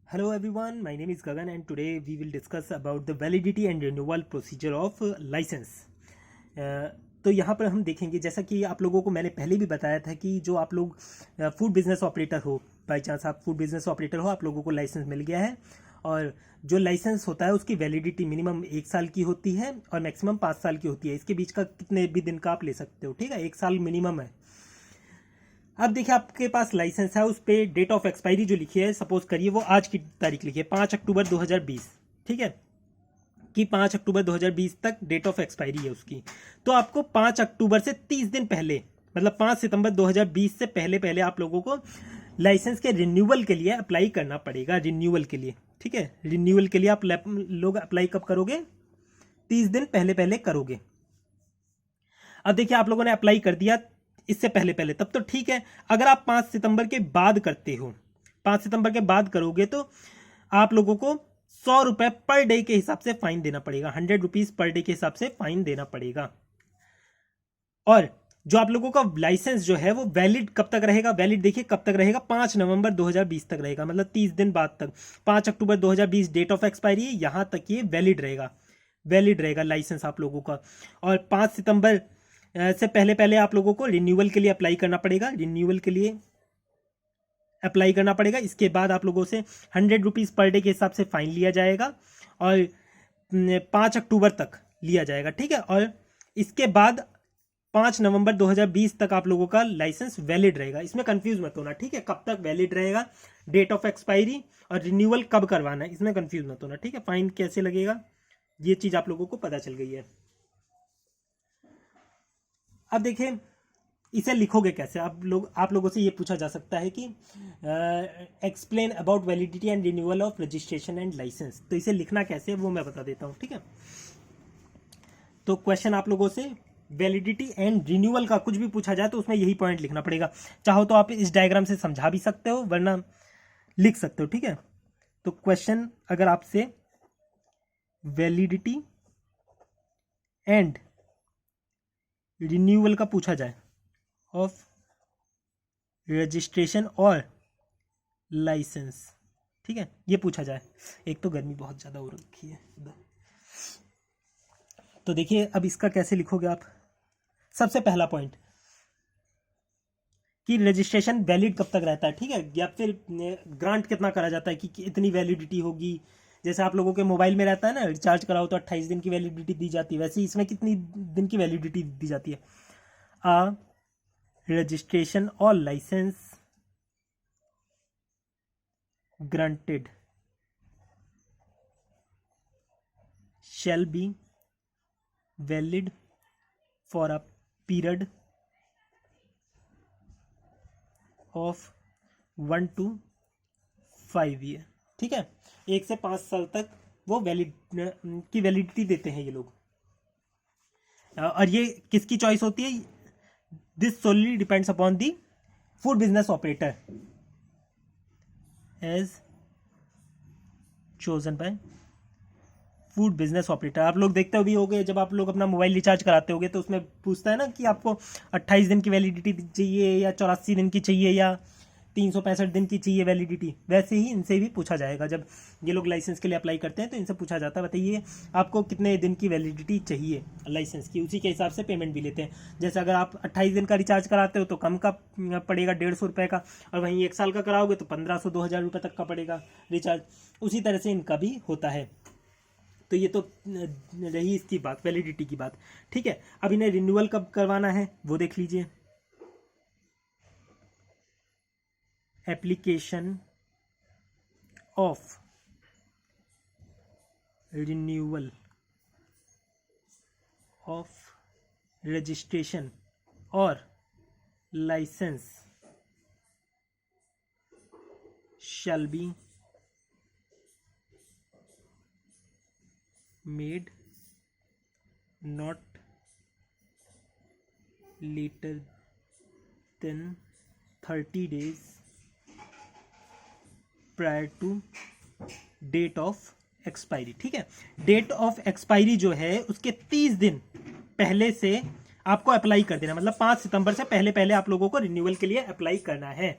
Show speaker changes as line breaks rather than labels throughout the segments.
Hello everyone, my name is Gagan and today we will discuss about the validity and renewal procedure of license. तो यहाँ पर हम देखेंगे, जैसा कि आप लोगों को मैंने पहले भी बताया था कि जो आप लोग फूड बिजनेस ऑपरेटर हो, बाई चांस आप फूड बिजनेस ऑपरेटर हो, आप लोगों को लाइसेंस मिल गया है और जो लाइसेंस होता है उसकी वैलिडिटी मिनिमम 1 साल की होती है और मैक्सिमम 5 साल की होती है। इसके बीच का कितने भी दिन का आप ले सकते हो, ठीक है, 1 साल मिनिमम है। अब देखिए आपके पास लाइसेंस है, उस पर डेट ऑफ एक्सपायरी जो लिखी है, सपोज करिए वो आज की तारीख लिखी है 5 अक्टूबर 2020, ठीक है, कि 5 अक्टूबर 2020 तक डेट ऑफ एक्सपायरी है उसकी। तो आपको 5 अक्टूबर से 30 दिन पहले, मतलब 5 सितंबर 2020 से पहले पहले आप लोगों को लाइसेंस के रिन्यूअल के लिए अप्लाई करना पड़ेगा, रिन्यूअल के लिए, ठीक है। रिन्यूअल के लिए आप लोग अप्लाई कब करोगे? 30 दिन पहले पहले करोगे। अब देखिए आप लोगों ने अप्लाई कर दिया इससे पहले पहले, तब तो ठीक है। अगर आप 5 सितंबर के बाद करते हो, 5 सितंबर के बाद करोगे तो आप लोगों को 100 रुपए पर डे के हिसाब से फाइन देना पड़ेगा, 100 रुपीज पर डे के हिसाब से फाइन देना पड़ेगा। और जो आप लोगों का लाइसेंस जो है वो वैलिड कब तक रहेगा? वैलिड देखिए कब तक रहेगा, 5 नवंबर 2020 तक रहेगा, मतलब 30 दिन बाद तक। 5 अक्टूबर 2020 डेट ऑफ एक्सपायरी है, यहां तक ये वैलिड रहेगा, वैलिड रहेगा लाइसेंस आप लोगों का। और 5 सितंबर से पहले पहले आप लोगों को रिन्यूअल के लिए अप्लाई करना पड़ेगा, रिन्यूअल के लिए अप्लाई करना पड़ेगा। इसके बाद आप लोगों से 100 रुपीज़ पर डे के हिसाब से फाइन लिया जाएगा और 5 अक्टूबर तक लिया जाएगा, ठीक है। और इसके बाद 5 नवंबर 2020 तक आप लोगों का लाइसेंस वैलिड रहेगा। इसमें कंफ्यूज मत होना, ठीक है, कब तक वैलिड रहेगा, डेट ऑफ एक्सपायरी और रिन्यूअल कब करवाना है, इसमें कंफ्यूज मत होना, ठीक है। फाइन कैसे लगेगा ये चीज़ आप लोगों को पता चल गई है। अब देखें इसे लिखोगे कैसे। आप लोगों से ये पूछा जा सकता है कि explain about validity and renewal of registration and licence, तो इसे लिखना कैसे है वो मैं बता देता हूँ, ठीक है। तो क्वेश्चन आप लोगों से वैलिडिटी एंड रिन्यूअल का कुछ भी पूछा जाए तो उसमें यही पॉइंट लिखना पड़ेगा। चाहो तो आप इस डायग्राम से समझा भी सकते हो, वरना लिख सकते हो, ठीक है। तो क्वेश्चन अगर आपसे वैलिडिटी एंड रिन्यूअल का पूछा जाए ऑफ रजिस्ट्रेशन और लाइसेंस, ठीक है, ये पूछा जाए। एक तो गर्मी बहुत ज़्यादा हो रखी है, तो देखिए अब इसका कैसे लिखोगे आप। सबसे पहला पॉइंट कि रजिस्ट्रेशन वैलिड कब तक रहता है, ठीक है, या फिर ग्रांट कितना करा जाता है कि इतनी वैलिडिटी होगी। जैसे आप लोगों के मोबाइल में रहता है ना, रिचार्ज कराओ तो 28 दिन की वैलिडिटी दी जाती है, वैसे ही इसमें कितनी दिन की वैलिडिटी दी जाती है। रजिस्ट्रेशन और licence granted shall be valid for a period of 1 to 5 year, ठीक है, 1 से 5 साल तक वो वैलिड की वैलिडिटी देते हैं ये लोग। और ये किसकी चॉइस होती है? This solely depends upon the food business operator as chosen by food business operator. आप लोग देखते भी होंगे, जब आप लोग अपना मोबाइल रिचार्ज कराते होगे तो उसमें पूछता है ना कि आपको 28 दिन की वैलिडिटी चाहिए या 84 दिन की चाहिए या 365 दिन की चाहिए वैलिडिटी। वैसे ही इनसे भी पूछा जाएगा, जब ये लोग लाइसेंस के लिए अप्लाई करते हैं तो इनसे पूछा जाता है बताइए आपको कितने दिन की वैलिडिटी चाहिए लाइसेंस की, उसी के हिसाब से पेमेंट भी लेते हैं। जैसे अगर आप 28 दिन का रिचार्ज कराते हो तो कम का पड़ेगा 150 रुपये का, और वहीं 1 साल का कराओगे तो 1500-2000 रुपये तक का पड़ेगा रिचार्ज। उसी तरह से इनका भी होता है। तो ये तो रही इसकी बात, वैलिडिटी की बात, ठीक है। अब इन्हें रिन्यूअल कब करवाना है वो देख लीजिए। Application of renewal of registration और licence shall be made not later than 30 days prior to date of expiry, ठीक है। डेट ऑफ एक्सपायरी जो है उसके 30 दिन पहले से आपको अप्लाई कर देना, मतलब 5 सितंबर से पहले पहले आप लोगों को रिन्यूअल के लिए अप्लाई करना है।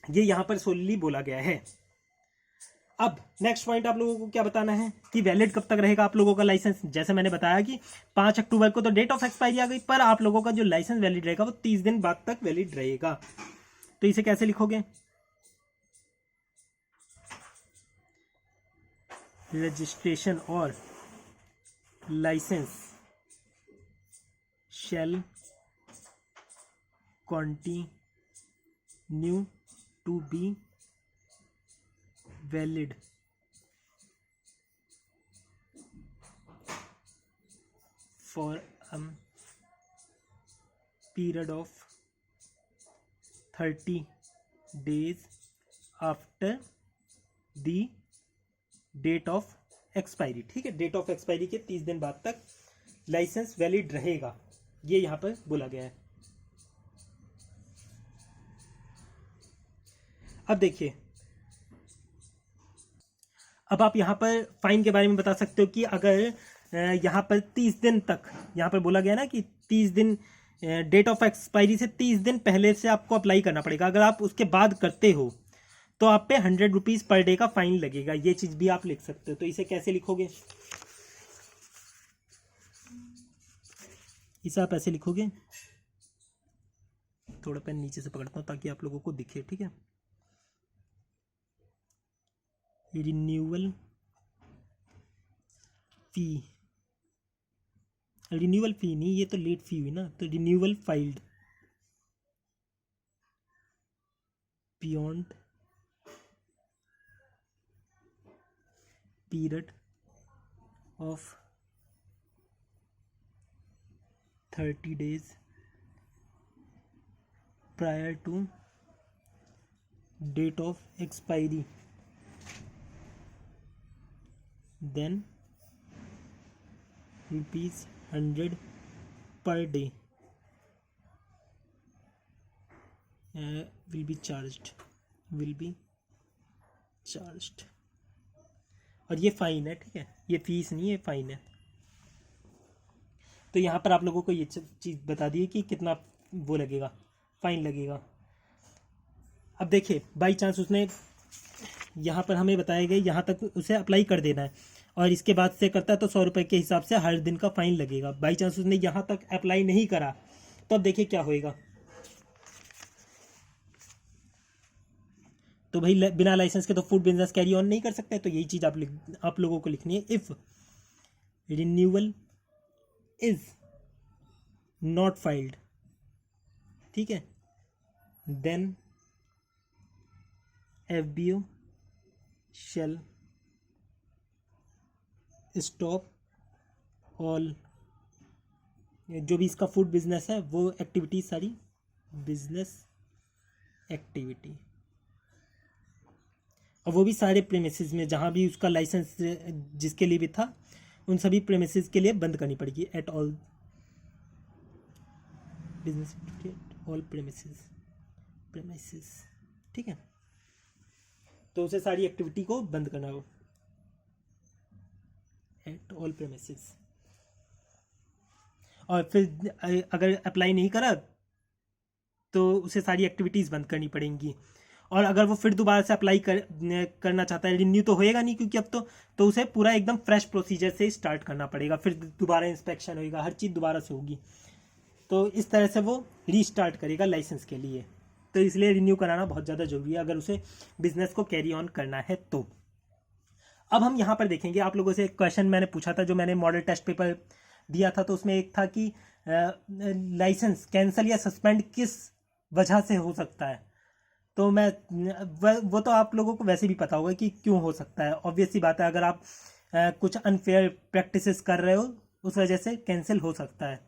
ये यहां पर सोलली बोला गया है। अब नेक्स्ट पॉइंट आप लोगों को क्या बताना है कि वैलिड कब तक रहेगा आप लोगों का लाइसेंस। जैसे मैंने बताया कि 5 अक्टूबर को तो डेट ऑफ एक्सपायरी आ गई, पर आप लोगों का जो लाइसेंस वैलिड रहेगा वो 30 दिन बाद तक वैलिड रहेगा। तो इसे कैसे लिखोगे? रजिस्ट्रेशन और licence shall continue to be valid for a period of 30 days after the date of expiry. ठीक है, डेट ऑफ एक्सपायरी के 30 दिन बाद तक लाइसेंस वैलिड रहेगा, ये यहां पर बोला गया है। अब देखिए, अब आप यहां पर फाइन के बारे में बता सकते हो कि अगर यहां पर 30 दिन तक, यहां पर बोला गया ना कि 30 दिन डेट ऑफ एक्सपायरी से 30 दिन पहले से आपको अप्लाई करना पड़ेगा। अगर आप उसके बाद करते हो तो आप पे 100 रुपीज़ पर डे का फाइन लगेगा। ये चीज़ भी आप लिख सकते हो। तो इसे कैसे लिखोगे? इसे आप ऐसे लिखोगे, थोड़ा पेन नीचे से पकड़ता हूँ ताकि आप लोगों को दिखे। ठीक है, रिन्यूअल फी, रिन्यूअल फी नहीं, ये तो लेट फी हुई ना, तो renewal filed beyond period of 30 days prior to date of expiry, then ₹100 per day will be charged। और ये फाइन है। ठीक है, ये फीस नहीं है, फाइन है। तो यहाँ पर आप लोगों को ये चीज़ बता दी कि कितना वो लगेगा, फाइन लगेगा। अब देखिए, बाई चांस उसने यहाँ पर हमें बताया गया यहाँ तक उसे अप्लाई कर देना है और इसके बाद से करता है तो 100 रुपये के हिसाब से हर दिन का फाइन लगेगा। बाई चांस उसने यहाँ तक अप्लाई नहीं करा तो अब देखिए क्या होएगा। तो भाई बिना लाइसेंस के तो फूड बिजनेस कैरी ऑन नहीं कर सकते। तो यही चीज़ आप लोगों को लिखनी है। If renewal is not filed, ठीक है, then FBO shall stop all, जो भी इसका फूड बिजनेस है वो एक्टिविटी, सारी बिजनेस एक्टिविटी, और वो भी सारे प्रेमिसेस में जहाँ भी उसका लाइसेंस जिसके लिए भी था उन सभी प्रेमिसेस के लिए बंद करनी पड़ेगी। At all business activity, all premises. ठीक है, तो उसे सारी एक्टिविटी को बंद करना हो, एट ऑल प्रेमिसेस। और फिर अगर अप्लाई नहीं करा तो उसे सारी एक्टिविटीज़ बंद करनी पड़ेंगी। और अगर वो फिर दोबारा से अप्लाई करना चाहता है, रिन्यू तो होएगा नहीं क्योंकि अब तो उसे पूरा एकदम फ्रेश प्रोसीजर से स्टार्ट करना पड़ेगा। फिर दोबारा इंस्पेक्शन होएगा, हर चीज़ दोबारा से होगी। तो इस तरह से वो रीस्टार्ट करेगा लाइसेंस के लिए। तो इसलिए रिन्यू कराना बहुत ज़्यादा जरूरी है अगर उसे बिजनेस को कैरी ऑन करना है तो। अब हम यहाँ पर देखेंगे, आप लोगों से एक क्वेश्चन मैंने पूछा था जो मैंने मॉडल टेस्ट पेपर दिया था, तो उसमें एक था कि लाइसेंस कैंसिल या सस्पेंड किस वजह से हो सकता है। तो मैं वो तो आप लोगों को वैसे भी पता होगा कि क्यों हो सकता है। ऑब्वियस सी बात है, अगर आप कुछ अनफेयर प्रैक्टिसेस कर रहे हो उस वजह से कैंसिल हो सकता है।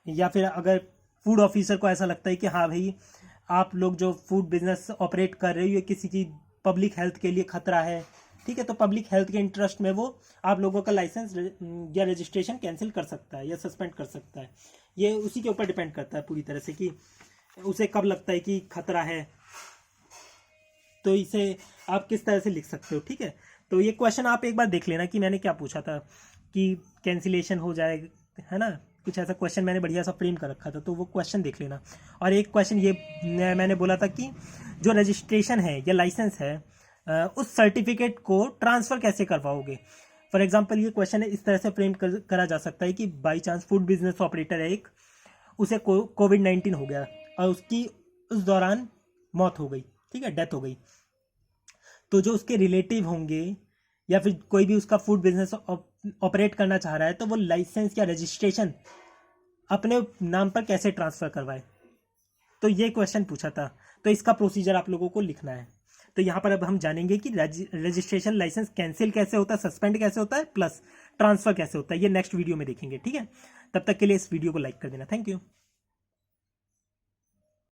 या फिर अगर फूड ऑफिसर को ऐसा लगता है कि हाँ भाई आप लोग जो फूड बिजनेस ऑपरेट कर रहे हो ये किसी की पब्लिक हेल्थ के लिए खतरा है, ठीक है, तो पब्लिक हेल्थ के इंटरेस्ट में वो आप लोगों का लाइसेंस या रजिस्ट्रेशन कैंसिल कर सकता है या सस्पेंड कर सकता है। ये उसी के ऊपर डिपेंड करता है पूरी तरह से कि उसे कब लगता है कि खतरा है। तो इसे आप किस तरह से लिख सकते हो। ठीक है, तो ये क्वेश्चन आप एक बार देख लेना कि मैंने क्या पूछा था कि कैंसिलेशन हो जाए, है ना, कुछ ऐसा क्वेश्चन मैंने बढ़िया सा फ्रेम कर रखा था, तो वो क्वेश्चन देख लेना। और एक क्वेश्चन ये मैंने बोला था कि जो रजिस्ट्रेशन है या लाइसेंस है उस सर्टिफिकेट को ट्रांसफ़र कैसे करवाओगे। फॉर एग्जांपल ये क्वेश्चन है, इस तरह से फ्रेम करा जा सकता है कि by chance food business operator है एक, उसे कोविड-19 हो गया और उसकी उस दौरान मौत हो गई, ठीक है, डेथ हो गई। तो जो उसके रिलेटिव होंगे या फिर कोई भी उसका फूड बिजनेस ऑपरेट करना चाह रहा है, तो वो लाइसेंस या रजिस्ट्रेशन अपने नाम पर कैसे ट्रांसफ़र करवाए। तो ये क्वेश्चन पूछा था, तो इसका प्रोसीजर आप लोगों को लिखना है। तो यहाँ पर अब हम जानेंगे कि रजिस्ट्रेशन लाइसेंस कैंसिल कैसे होता है, सस्पेंड कैसे होता है, प्लस ट्रांसफ़र कैसे होता है। ये नेक्स्ट वीडियो में देखेंगे, ठीक है। तब तक के लिए इस वीडियो को लाइक कर देना। Thank you.